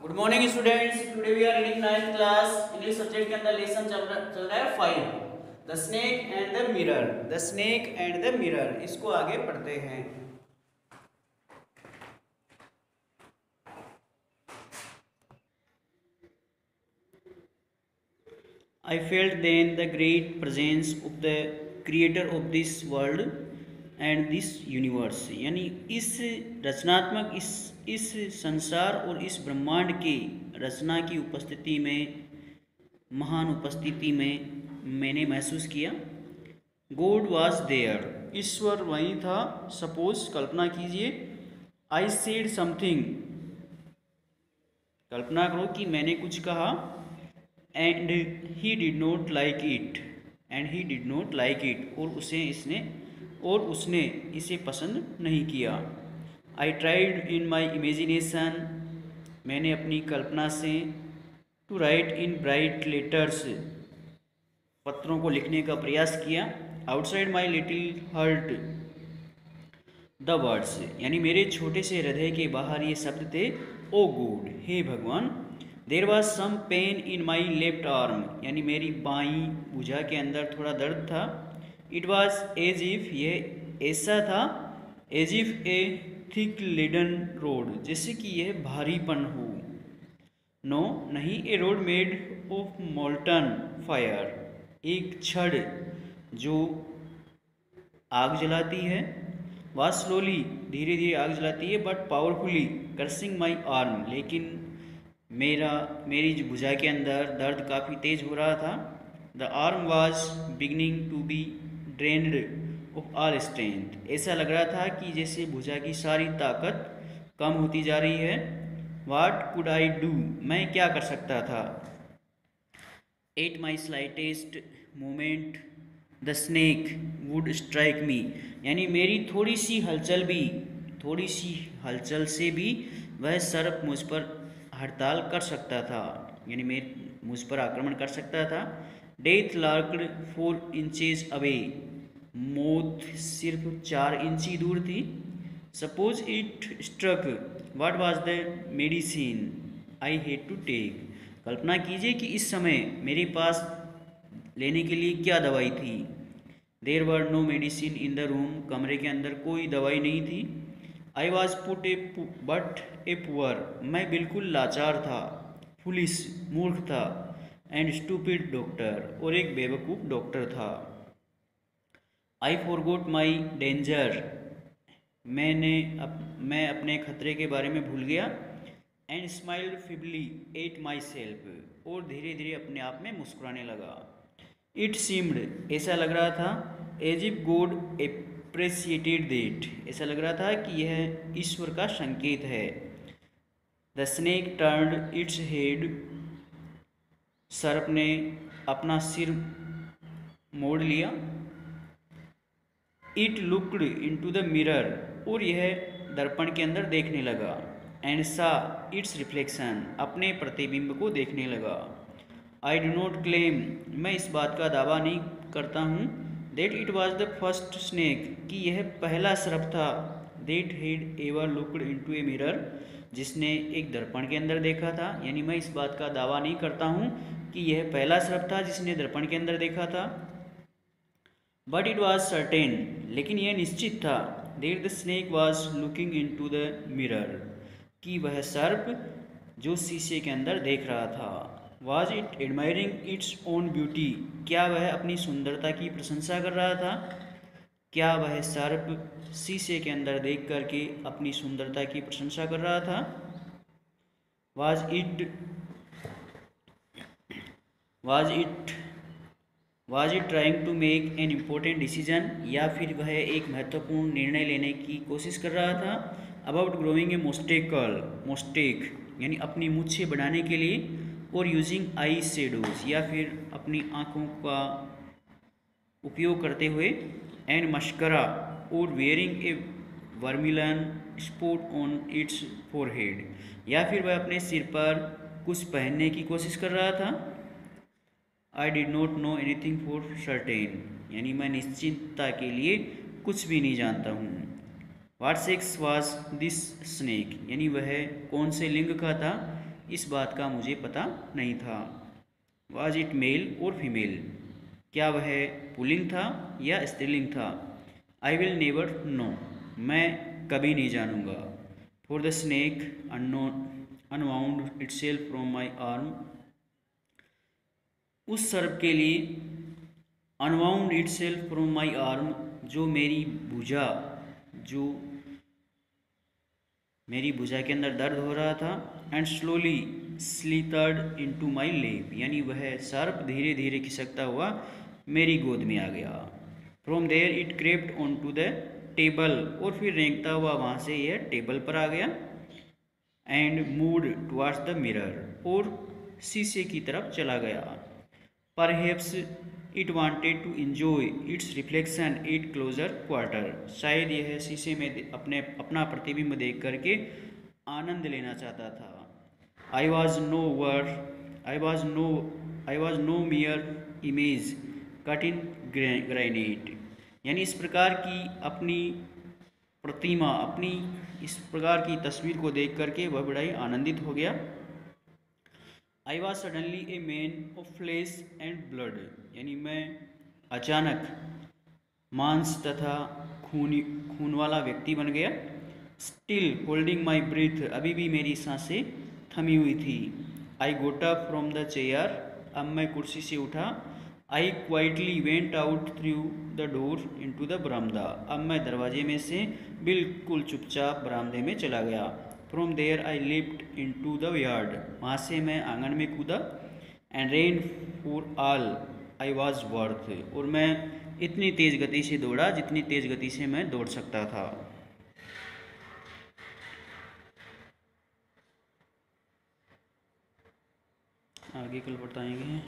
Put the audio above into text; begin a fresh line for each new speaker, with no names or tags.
Good morning students. Today we are reading 9th class English subject के अंदर lesson चल रहा है 5 the snake and the mirror. The snake and the mirror, इसको आगे पढ़ते हैं। I felt then the great presence of the creator of this world and this universe। यानी इस रचनात्मक इस संसार और इस ब्रह्मांड के रचना की उपस्थिति में, महान उपस्थिति में मैंने महसूस किया। गॉड वॉज देयर, ईश्वर वहीं था। सपोज, कल्पना कीजिए, आई सेड समथिंग, कल्पना करो कि मैंने कुछ कहा। And he did not like it, and he did not like it, और उसने इसे पसंद नहीं किया। I tried in my imagination, मैंने अपनी कल्पना से to write in bright letters, पत्रों को लिखने का प्रयास किया। Outside my little heart the words, यानी मेरे छोटे से हृदय के बाहर ये शब्द थे। ओ गॉड, हे भगवान। There was some pain in my left arm, यानी मेरी बाईं भुजा के अंदर थोड़ा दर्द था। इट वॉज एज इफ, यह ऐसा था, as if a thick laden rod, जैसे कि यह भारीपन हो। नो नहीं, a rod made of molten fire, एक छड़ जो आग जलाती है। वॉज स्लोली, धीरे धीरे आग जलाती है। But powerfully crushing my arm, लेकिन मेरी भुजा के अंदर दर्द काफ़ी तेज हो रहा था। The arm was beginning to be drained of all strength, ऐसा लग रहा था कि जैसे भुजा की सारी ताकत कम होती जा रही है। वाट कुड आई डू, मैं क्या कर सकता था। At my slightest moment the snake would strike मी, यानी मेरी थोड़ी सी हलचल से भी वह सर्प मुझ पर हड़ताल कर सकता था, यानी मुझ पर आक्रमण कर सकता था। डेथ लार्कड 4 इंचेस अवे, मौत सिर्फ 4 इंच ही दूर थी। Suppose it struck, what was the medicine I had to take, कल्पना कीजिए कि इस समय मेरे पास लेने के लिए क्या दवाई थी। There were no medicine in the room, कमरे के अंदर कोई दवाई नहीं थी। I was but a poor, मैं बिल्कुल लाचार था। फुलिश, मूर्ख था। एंड स्टूपिड डॉक्टर, और एक बेवकूफ़ डॉक्टर था। आई फॉरगॉट माई डेंजर, मैं अपने खतरे के बारे में भूल गया। And smiled feebly at myself, और धीरे धीरे अपने आप में मुस्कुराने लगा। इट सीम्ड, ऐसा लग रहा था, as if god appreciated that, ऐसा लग रहा था कि यह ईश्वर का संकेत है। The snake turned its head, सर्प ने अपना सिर मोड़ लिया। It looked into the mirror, और यह दर्पण के अंदर देखने लगा। एंड सा इट्स रिफ्लेक्शन, अपने प्रतिबिंब को देखने लगा। आई डू नॉट क्लेम, मैं इस बात का दावा नहीं करता हूँ। That it was the first snake, कि यह पहला सर्प था। That had ever looked into a mirror, जिसने एक दर्पण के अंदर देखा था। यानी मैं इस बात का दावा नहीं करता हूँ कि यह पहला सर्प था जिसने दर्पण के अंदर देखा था। बट इट वॉज सर्टेन, लेकिन यह निश्चित था। That the snake was looking into the mirror, कि वह सर्प जो शीशे के अंदर देख रहा था। Was it admiring its own beauty, क्या वह अपनी सुंदरता की प्रशंसा कर रहा था। क्या वह सर्प शीशे के अंदर देख करके अपनी सुंदरता की प्रशंसा कर रहा था। Was it trying to make an important decision, या फिर वह एक महत्वपूर्ण निर्णय लेने की कोशिश कर रहा था। अबाउट ग्रोइंग ए मोस्टेक, यानी अपनी मूछें बढ़ाने के लिए। और यूजिंग आई शेडोज, या फिर अपनी आँखों का उपयोग करते हुए। एंड मस्करा, और wearing a vermilion spot on its forehead, या फिर वह अपने सिर पर कुछ पहनने की कोशिश कर रहा था। I did not know anything for certain, यानी मैं निश्चितता के लिए कुछ भी नहीं जानता हूँ। What sex was this snake, यानी वह कौन से लिंग का था। इस बात का मुझे पता नहीं था। वाज इट मेल और फीमेल, क्या वह पुल्लिंग था या स्त्रीलिंग था? आई विल नेवर नो, मैं कभी नहीं जानूंगा। For the snake unwound itself from my arm, उस सर्प के लिए unwound itself from my arm, जो मेरी भुजा के अंदर दर्द हो रहा था। And slowly slithered into my lap, यानी वह सर्प धीरे धीरे खिसकता हुआ मेरी गोद में आ गया। From there it crept on to the table, और फिर रेंगता हुआ वहाँ से यह टेबल पर आ गया। And moved towards the mirror, और शीशे की तरफ चला गया। Perhaps it wanted to enjoy its reflection at closer quarter, शायद यह शीशे में अपना प्रतिबिंब देख करके आनंद लेना चाहता था। I was no mere image cut in granite, यानी इस प्रकार की इस प्रकार की तस्वीर को देख करके वह बड़ा ही आनंदित हो गया। I was suddenly a man of flesh and blood, यानी मैं अचानक मांस तथा खून वाला व्यक्ति बन गया। स्टिल होल्डिंग माई ब्रीथ, अभी भी मेरी सांसें थमी हुई थी। I got up from the chair, अब मैं कुर्सी से उठा। I quietly went out through the door into the बरामदा, अब मैं दरवाजे में से बिल्कुल चुपचाप बरामदे में चला गया। From there I lift into the yard, वहाँ से मैं आंगन में कूदा। And ran for all I was worth, और मैं इतनी तेज़ गति से दौड़ा जितनी तेज़ गति से मैं दौड़ सकता था। आगे कल बताएंगे।